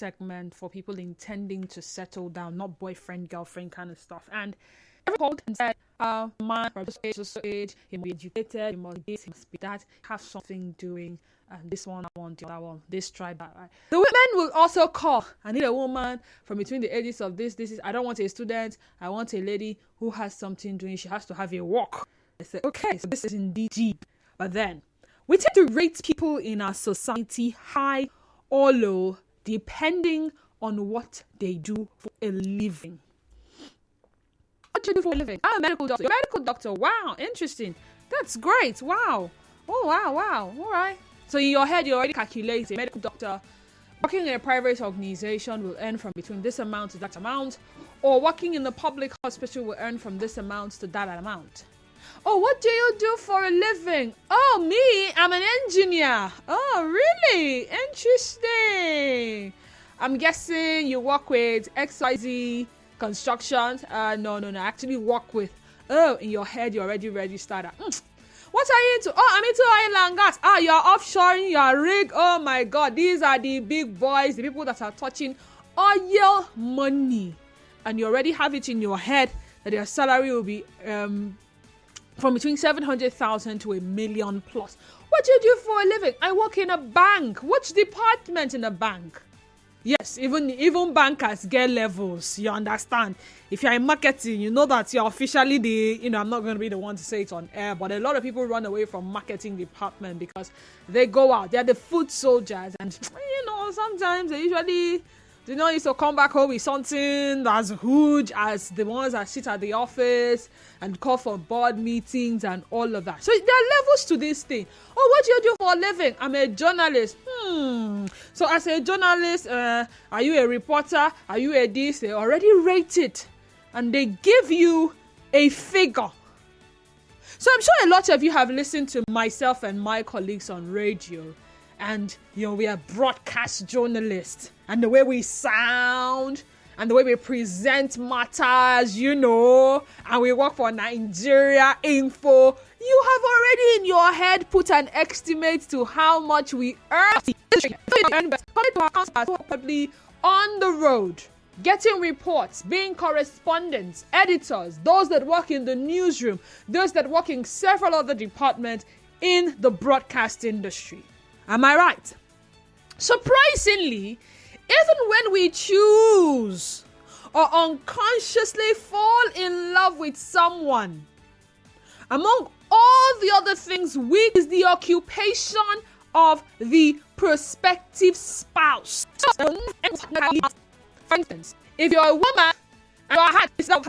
segment for people intending to settle down, not boyfriend, girlfriend kind of stuff. And every called and said, man from this age, he must be educated, he must be this, he must be that, have something doing, and this one, I want the other one, this tribe, that, right? The women will also call, I need a woman from between the ages of this is, I don't want a student, I want a lady who has something doing, she has to have a work. I said, okay, so this is indeed deep. But then, we tend to rate people in our society high or low, depending on what they do for a living. What do you do for a living? I'm a medical doctor. You're a medical doctor. Wow, interesting. That's great. Wow. Oh, wow. All right. So in your head, you already calculate a medical doctor working in a private organization will earn from between this amount to that amount, or working in the public hospital will earn from this amount to that amount. Oh, what do you do for a living? Oh, me, I'm an engineer. Oh, really? Interesting. I'm guessing you work with XYZ constructions. No. I actually work with, in your head, you're already registered. What are you into? Oh, I'm into oil and gas. You're offshoring your rig. Oh my God, these are the big boys, the people that are touching oil money. And you already have it in your head that your salary will be from between 700,000 to $1 million plus. What do you do for a living? I work in a bank. Which department in a bank? Yes, even bankers get levels, you understand. If you're in marketing, you know that you're officially I'm not going to be the one to say it on air, but a lot of people run away from marketing department because they go out. They're the foot soldiers, and sometimes they usually used to come back home with something as huge as the ones that sit at the office and call for board meetings and all of that. So there are levels to this thing. Oh, what do you do for a living? I'm a journalist. So as a journalist, are you a reporter? Are you a this? They already rate it and they give you a figure. So I'm sure a lot of you have listened to myself and my colleagues on radio. And, we are broadcast journalists. And the way we sound and the way we present matters, and we work for Nigeria Info. You have already in your head put an estimate to how much we earn. Probably on the road, getting reports, being correspondents, editors, those that work in the newsroom, those that work in several other departments in the broadcast industry. Am I right? Surprisingly, even when we choose or unconsciously fall in love with someone, among all the other things, which is the occupation of the prospective spouse. For instance, if you're a woman and your heart is not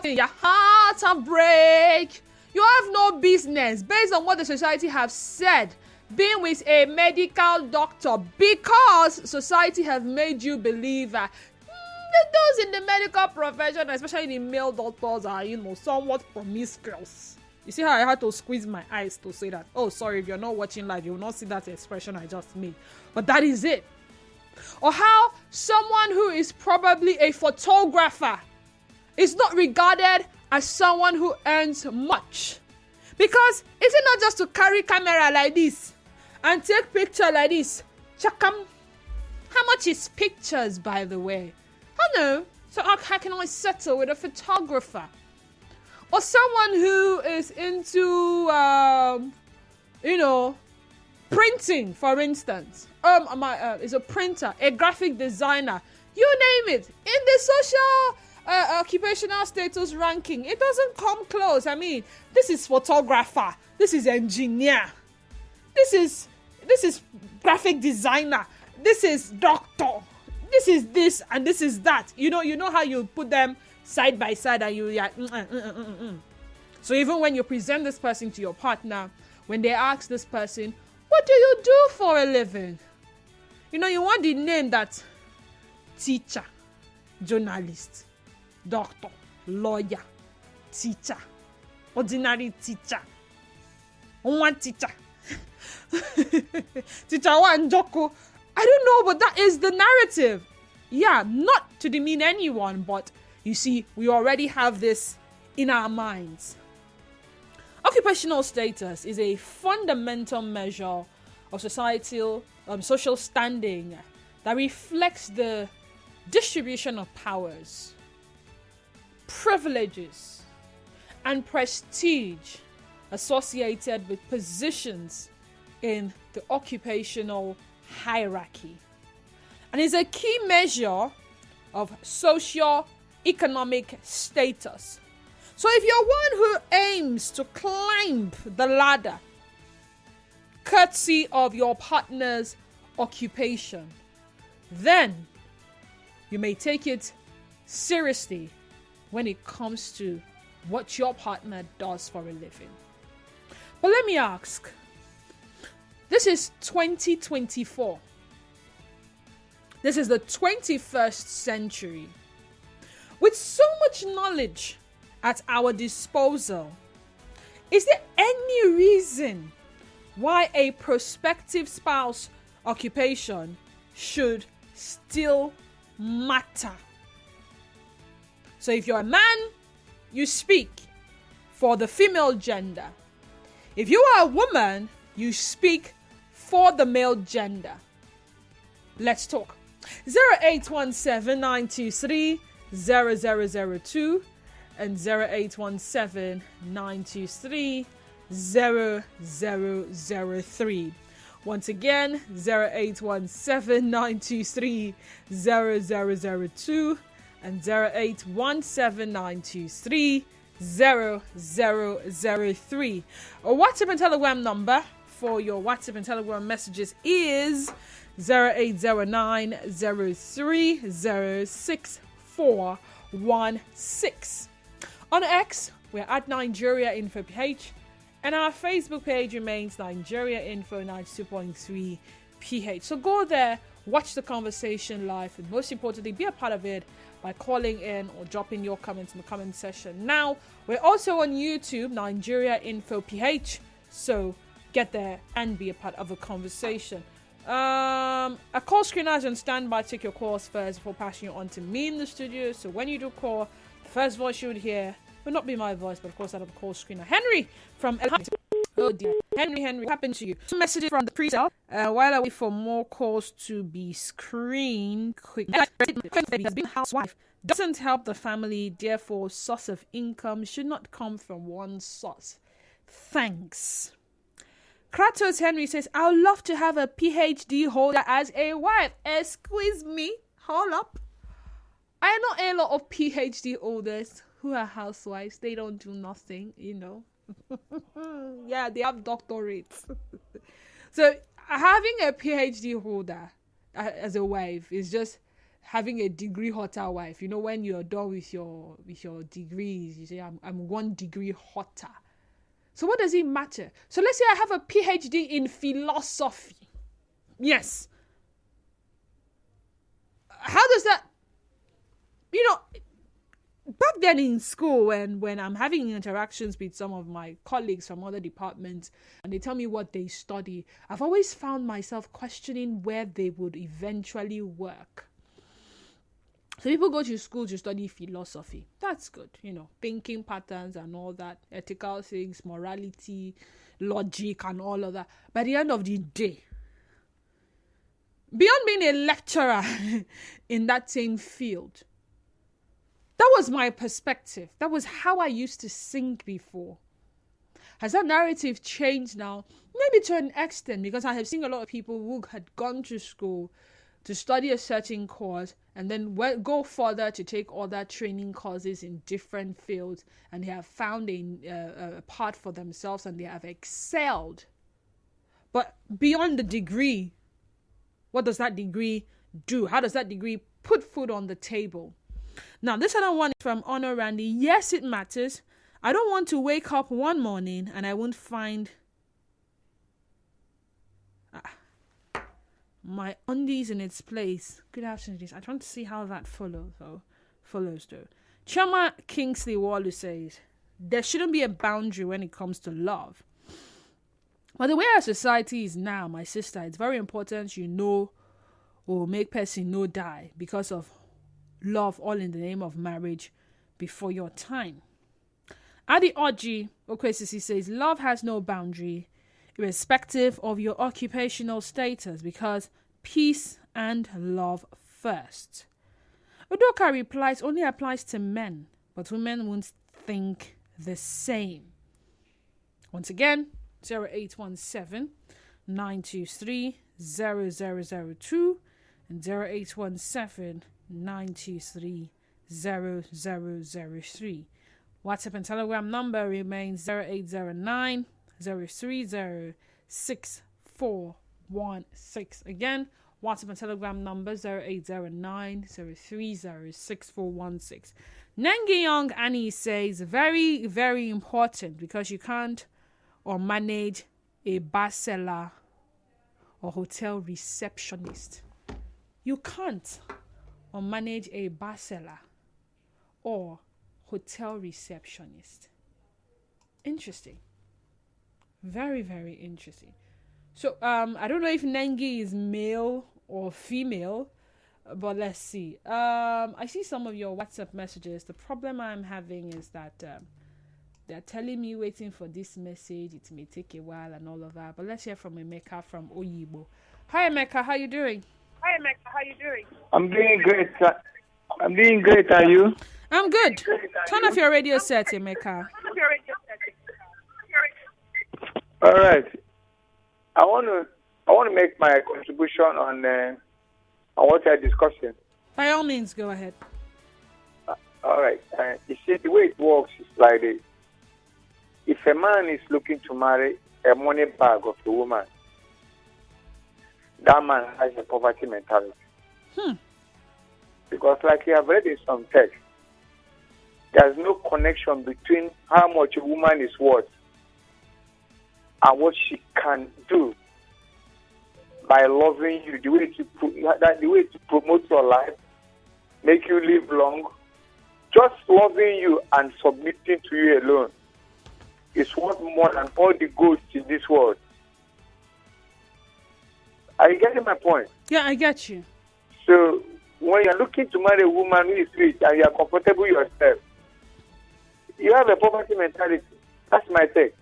your heart break, you have no business, based on what the society have said, being with a medical doctor, because society have made you believe that those in the medical profession, especially the male doctors, are somewhat promiscuous. You see how I had to squeeze my eyes to say that? Oh, sorry, if you're not watching live, you will not see that expression I just made. But that is it. Or how someone who is probably a photographer is not regarded as someone who earns much. Because is it not just to carry camera like this and take picture like this? Chakam. How much is pictures, by the way? I don't know. So how can I settle with a photographer? Or someone who is into, printing, for instance. Is a printer, a graphic designer, you name it. In the social occupational status ranking, it doesn't come close. I mean, this is photographer, this is engineer, this is graphic designer, this is doctor, this is this, and this is that. You know how you put them side by side and you So even when you present this person to your partner, when they ask this person, what do you do for a living? You want the name that teacher, journalist, doctor, lawyer, teacher, ordinary teacher, one teacher, teacher one Joko. I don't know, but that is the narrative. Yeah, not to demean anyone, but you see, we already have this in our minds. Occupational status is a fundamental measure of social standing that reflects the distribution of powers, privileges, and prestige associated with positions in the occupational hierarchy, and is a key measure of socio-economic status. So if you're one who aims to climb the ladder courtesy of your partner's occupation, then you may take it seriously when it comes to what your partner does for a living. But let me ask, this is 2024. This is the 21st century. With so much knowledge at our disposal, is there any reason why a prospective spouse occupation should still matter? So if you're a man, you speak for the female gender. If you are a woman, you speak for the male gender. Let's talk. 0817-923-0002 and 0817-923-0003. Once again, 0817-923-0002 and 0817-923-0003. A WhatsApp and Telegram number for your WhatsApp and Telegram messages is 0809-0306416. On X, we're at Nigeria Info PH, and our Facebook page remains Nigeria Info 92.3 PH. So go there, watch the conversation live, and most importantly, be a part of it by calling in or dropping your comments in the comment section. Now, we're also on YouTube, Nigeria Info PH, so get there and be a part of the conversation. A call screener is on standby. Take your calls first before passing it on to me in the studio. So when you do call, the first voice you would hear will not be my voice, but of course that of the call screener. Henry from oh dear, Henry, what happened to you? Some messages from the pre-sale. While I wait for more calls to be screened, quick. Has been a housewife. Doesn't help the family. Therefore, source of income should not come from one source. Thanks. Kratos Henry says, I would love to have a PhD holder as a wife. Excuse me. Hold up. I know a lot of PhD holders who are housewives. They don't do nothing, you know. Yeah, they have doctorates. So having a PhD holder as a wife is just having a degree hotter wife. You know, when you're done with your degrees, you say, I'm 1 degree hotter. So what does it matter? So let's say I have a PhD in philosophy. Yes. How does that, back then in school when I'm having interactions with some of my colleagues from other departments and they tell me what they study, I've always found myself questioning where they would eventually work. So people go to school to study philosophy. That's good, thinking patterns and all that, ethical things, morality, logic and all of that. By the end of the day, beyond being a lecturer in that same field, that was my perspective. That was how I used to think before. Has that narrative changed now? Maybe to an extent, because I have seen a lot of people who had gone to school to study a certain course and then go further to take other training courses in different fields, and they have found a path for themselves and they have excelled. But beyond the degree, what does that degree do? How does that degree put food on the table? Now, this other one is from Honor Randy. Yes, it matters. I don't want to wake up one morning and I won't find my undies in its place. Good afternoon. I trying to see how that follows though. Chama Kingsley Waller says, there shouldn't be a boundary when it comes to love. But the way our society is now, my sister, it's very important or make person no die because of love, all in the name of marriage before your time. Adi Oji Okwesisi says, love has no boundary irrespective of your occupational status, because peace and love first. Udoka replies, only applies to men, but women won't think the same. Once again, 0817 923 0002 and 0817 923 0003. WhatsApp and Telegram number remains 0809 030 6416. Again, WhatsApp and Telegram number 0809 030 6416. Nengi Young Annie says, very, very important, because you can't or manage a bar seller or hotel receptionist. You can't or manage a bar seller or hotel receptionist. Interesting. Very, very interesting. So, I don't know if Nengi is male or female, but let's see. I see some of your WhatsApp messages. The problem I'm having is that they're telling me waiting for this message. It may take a while and all of that. But let's hear from Emeka from Oyibo. Hi, Emeka. How you doing? I'm doing great. I'm doing great. Are you? I'm good. Turn off your radio set, Emeka. All right. I want to make my contribution on what we're discussing. By all means, go ahead. All right. You see, the way it works is like this. If a man is looking to marry a money bag of a woman, that man has a poverty mentality. Because like you have read in some text, there's no connection between how much a woman is worth and what she can do by loving you, the way to promote your life, make you live long. Just loving you and submitting to you alone is worth more than all the goods in this world. Are you getting my point? Yeah, I get you. So when you're looking to marry a woman who is rich and you're comfortable yourself, you have a poverty mentality. That's my take.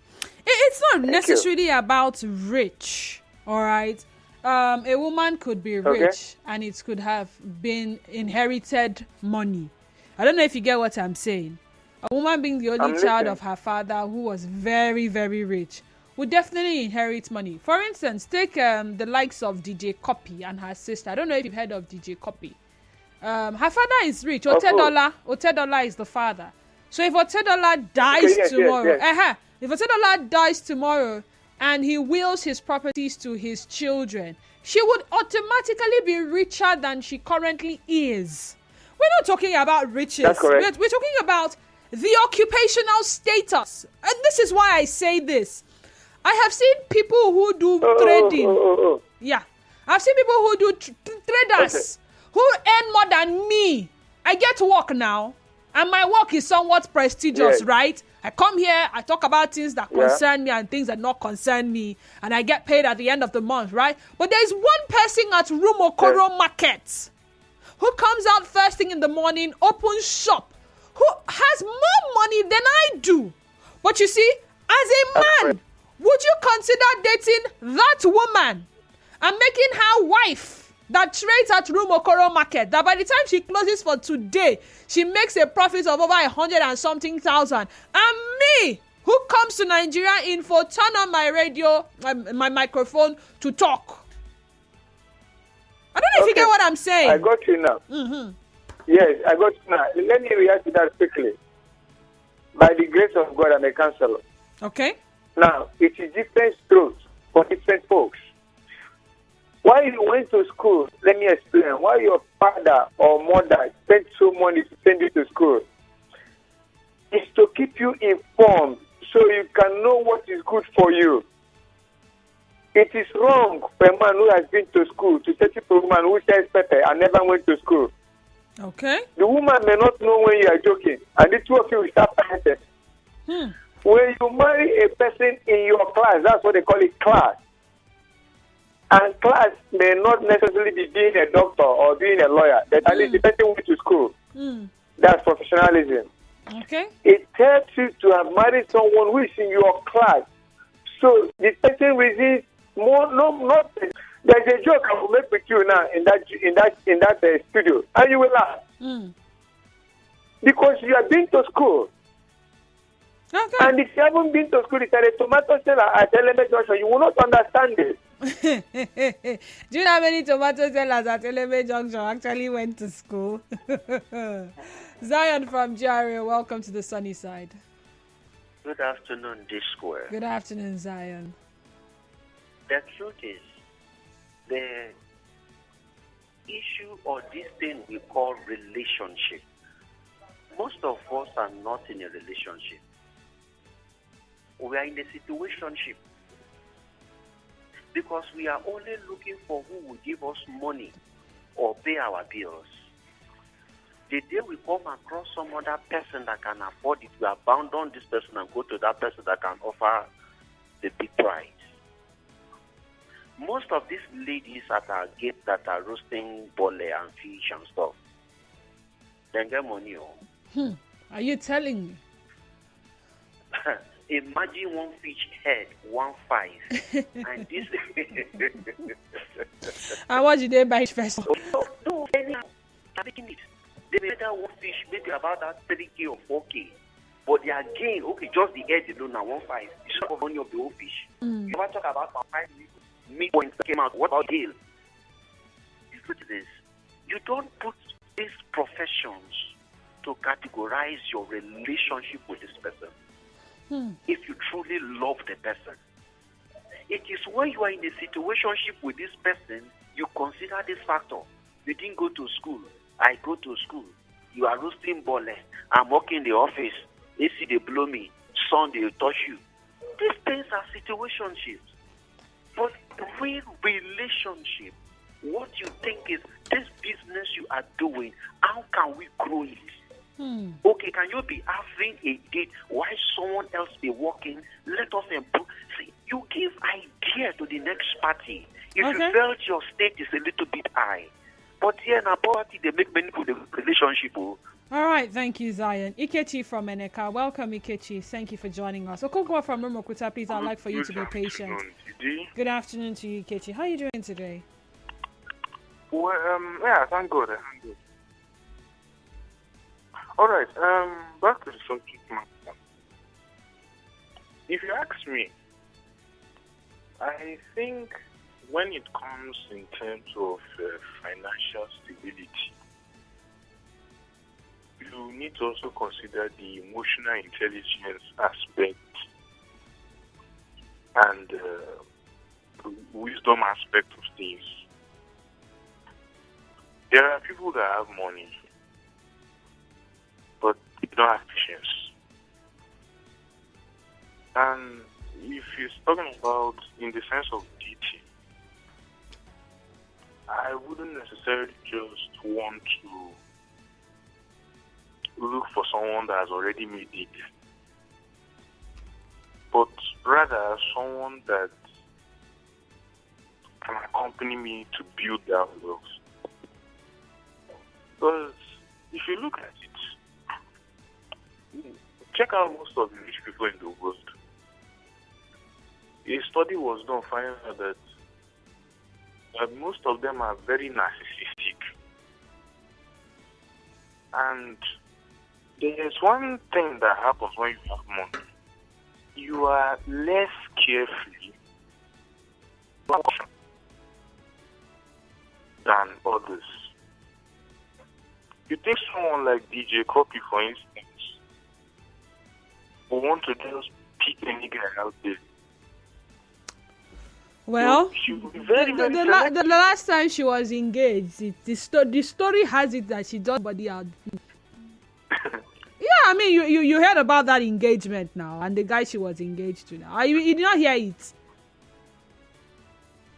It's not necessarily about rich, all right? A woman could be rich and it could have been inherited money. I don't know if you get what I'm saying. A woman being the only child of her father who was very, very rich would definitely inherit money. For instance, take the likes of DJ Copy and her sister. I don't know if you've heard of DJ Copy. Her father is rich. Otedola is the father. So if Otedola dies tomorrow, if Otedola dies tomorrow and he wills his properties to his children, she would automatically be richer than she currently is. We're not talking about riches. That's correct. We're talking about the occupational status. And this is why I say this. I have seen people who do trading. Yeah. I've seen people who do traders who earn more than me. I get to work now, and my work is somewhat prestigious, right? I come here, I talk about things that concern me and things that not concern me, and I get paid at the end of the month, right? But there's one person at Rumokoro Market who comes out first thing in the morning, opens shop, who has more money than I do. But you see, as a man, would you consider dating that woman and making her wife that trades at Rumokoro Market, that by the time she closes for today, she makes a profit of over 100 and something thousand, and me, who comes to Nigeria Info, turn on my radio, my microphone to talk? I don't know if you get what I'm saying. I got you now. Yes, I got you now. Let me react to that quickly. By the grace of God, I'm a counselor. Okay. Now, it is different strokes for different folks. Why you went to school, let me explain. Why your father or mother spent so money to send you to school is to keep you informed so you can know what is good for you. It is wrong for a man who has been to school to settle for a woman who says pepper and never went to school. Okay. The woman may not know when you are joking, and the two of you will start fighting. When you marry a person in your class, that's what they call it, class. And class may not necessarily be being a doctor or being a lawyer, but at least the person went to school. That's professionalism. Okay. It helps you to have married someone who is in your class. So the person receives more, There's a joke I will make with you now in that studio, and you will laugh because you have been to school. Okay. And if you haven't been to school, it's a tomato seller at Eleme Junction. You will not understand it. Do you know how many tomato sellers at Eleme Junction actually went to school? Zion from GRA, welcome to the sunny side. Good afternoon, D-Square. Good afternoon, Zion. The truth is, the issue or this thing we call relationship, most of us are not in a relationship. We are in a situationship because we are only looking for who will give us money or pay our bills. The day we come across some other person that can afford it, we abandon this person and go to that person that can offer the big price. Most of these ladies at our gate that are roasting bole and fish and stuff, they get money. Are you telling me? Imagine one fish head, 1.5, and this. And what did they buy it first? No, anyhow, taking it. They made that one fish maybe about that 3K or 4K, but they are gain. Okay, just the head alone now 1.5. It's not money of the whole fish. You ever talk about 5 midpoints that came out? What about deal? The truth is, you don't put these professions to categorize your relationship with this person. If you truly love the person, it is when you are in a situationship with this person, you consider this factor. You didn't go to school. I go to school. You are roasting bole. I'm working in the office. AC they blow me. Sun they touch you. These things are situationships. But real relationship, what you think is this business you are doing, how can we grow it? Okay, can you be having a date while someone else be working? Let us improve. See, you give idea to the next party. If you felt your state is a little bit high, but here in poverty they make many people the relationship. All right, thank you, Zion. Ikechi from Eneka. Welcome, Ikechi. Thank you for joining us. Okogwa from Rumokuta, please, I'd like for you to be patient. Good afternoon to you, Ikechi. How are you doing today? Well, yeah, thank God. All right, back to the subject matter. If you ask me, I think when it comes in terms of financial stability, you need to also consider the emotional intelligence aspect and the wisdom aspect of things. There are people that have money, but they don't have patience. And if you're talking about in the sense of dating, I wouldn't necessarily just want to look for someone that has already made it, but rather someone that can accompany me to build that wealth. Because if you look at it, check out most of the rich people in the world. A study was done finding out that most of them are very narcissistic. And there's one thing that happens when you have money. You are less carefree than others. You take someone like DJ Copy, for instance, who want to just pick any guy out there. Well, very the last time she was engaged, the story has it that she does body out. Yeah, I mean, you heard about that engagement now, and the guy she was engaged to now. You did not hear it?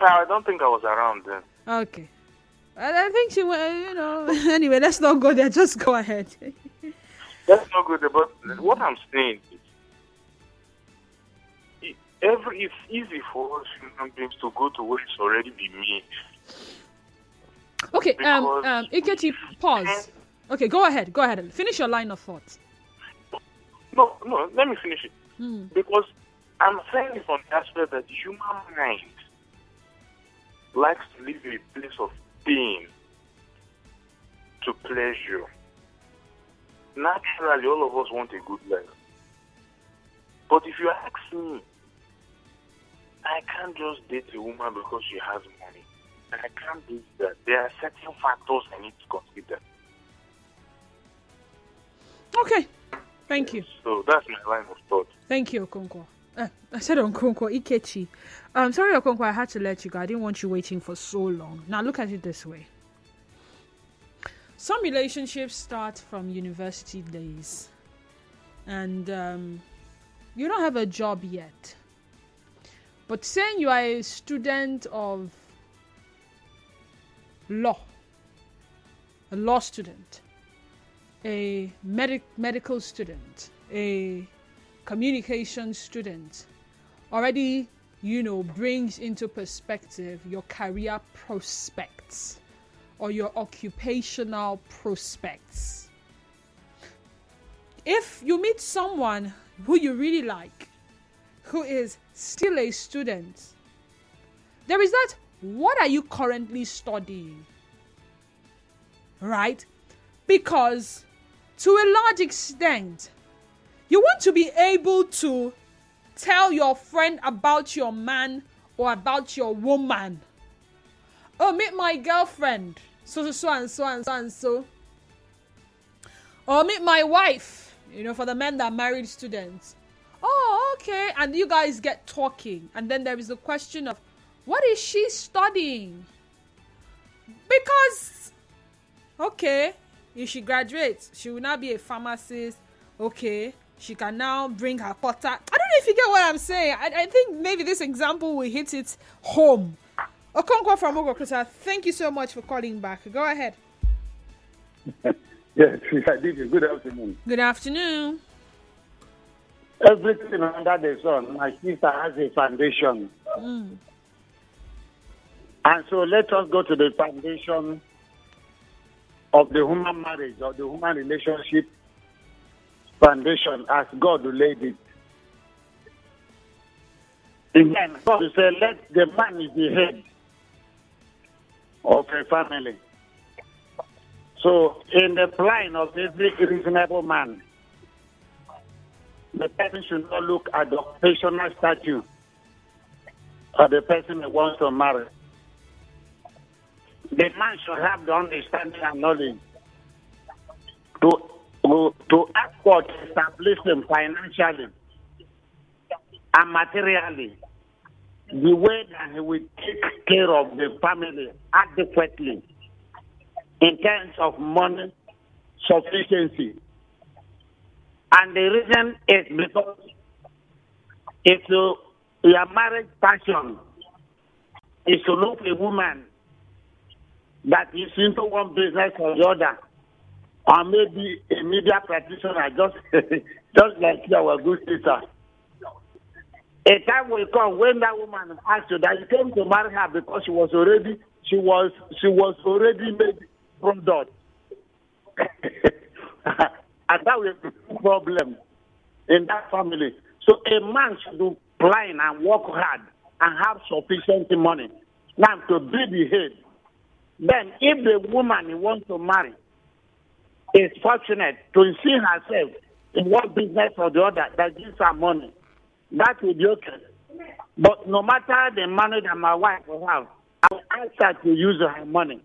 No, I don't think I was around then. Okay. I think she was, Anyway, let's not go there. Just go ahead. That's not good, but what I'm saying is, it's easy for us human beings to go to where it's already been made. Okay, Ikechi, pause. Okay, go ahead. Finish your line of thought. No, let me finish it. Because I'm saying it from the aspect that the human mind likes to live in a place of pain to pleasure. Naturally, all of us want a good life. But if you ask me, I can't just date a woman because she has money. I can't do that. There are certain factors I need to consider. Okay. Thank you. So that's my line of thought. Thank you, Okonkwo. I said Okonkwo, Ikechi. Sorry, Okonkwo, I had to let you go. I didn't want you waiting for so long. Now, look at it this way. Some relationships start from university days. And you don't have a job yet. But saying you are a student of law, a law student, a medical student, a communication student, already, brings into perspective your career prospects or your occupational prospects. If you meet someone who you really like, who is still a student, there is that, what are you currently studying? Right? Because to a large extent, you want to be able to tell your friend about your man or about your woman. Oh, meet my girlfriend. So and so and so and so. Or meet my wife. For the men that are married students. Oh, okay. And you guys get talking. And then there is the question of, what is she studying? Because, okay, if she graduates, she will now be a pharmacist. Okay, she can now bring her quota. I don't know if you get what I'm saying. I think maybe this example will hit it home. Okonkwo from Ogokuta, thank you so much for calling back. Go ahead. Yes, I did. Good afternoon. Good afternoon. Everything under the sun, my sister has a foundation. And so let us go to the foundation of the human marriage or the human relationship foundation as God laid it. Again, God said, let the man is the head of a family. So, in the plan of every reasonable man, the person should not look at the occupational status of the person he wants to marry. The man should have the understanding and knowledge to ask God to establish him financially and materially the way that he will take care of the family adequately in terms of money sufficiency. And the reason is because if your marriage passion is to look a woman that is into one business or the other, or maybe a media practitioner, just like our good sister. A time will come when that woman asked you that you came to marry her because she was already made product. And that will be a problem in that family. So a man should do plan and work hard and have sufficient money. Now to be the head. Then if the woman he wants to marry is fortunate to see herself in one business or the other that gives her money, that will be okay. But no matter the money that my wife will have, I will ask her to use her money.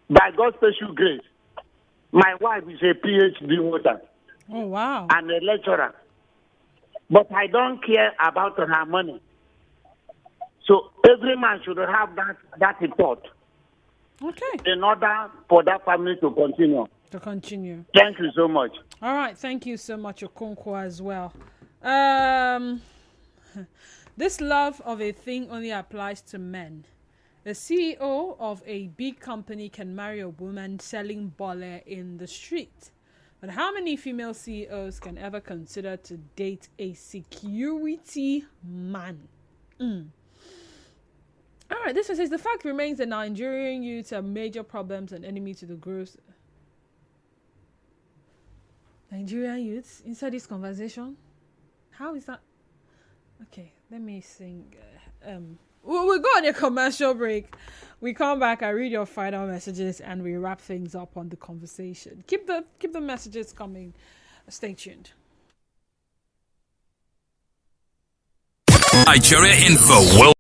By God's special grace, my wife is a PhD holder. Oh, wow. And a lecturer. But I don't care about her money. So every man should have that thought. Okay. In order for that family to continue. Thank you so much. All right. Thank you so much, Okonkwo, as well. This love of a thing only applies to men. The CEO of a big company can marry a woman selling bole in the street. But how many female CEOs can ever consider to date a security man? All right, this one says, the fact remains that Nigerian youths are major problems and enemy to the growth. Nigerian youths inside this conversation? How is that? Okay, let me sing. We'll go on a commercial break. We come back, I read your final messages, and we wrap things up on the conversation. Keep the messages coming. Stay tuned. Nigeria Info.